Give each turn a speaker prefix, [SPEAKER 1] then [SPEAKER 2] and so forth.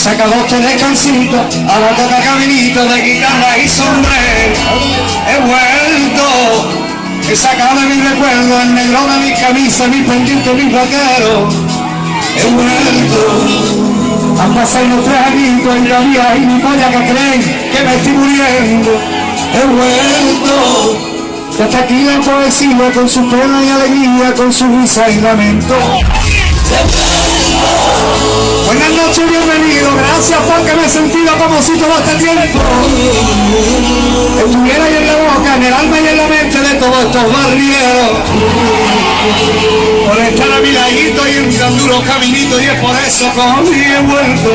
[SPEAKER 1] saca bote de cancito, ahora toca caminito de guitarra y sombrero. He vuelto, he sacado de mi recuerdo el negro de mi camisa, mi pendiente, mi vaquero. He vuelto, han pasado los 3 añitos y todavía hay mi polla que creen que me estoy muriendo. He vuelto, que hasta aquí la poesía con su pena y alegría, con su risa y lamento. Buenas noches, bienvenido, gracias porque me he sentido como si todo este tiempo estuviera ahí en la boca, en el alma y en la mente de todos estos barrieros, por estar a mi ladito y en tan duro caminito, y es por eso que hoy he vuelto,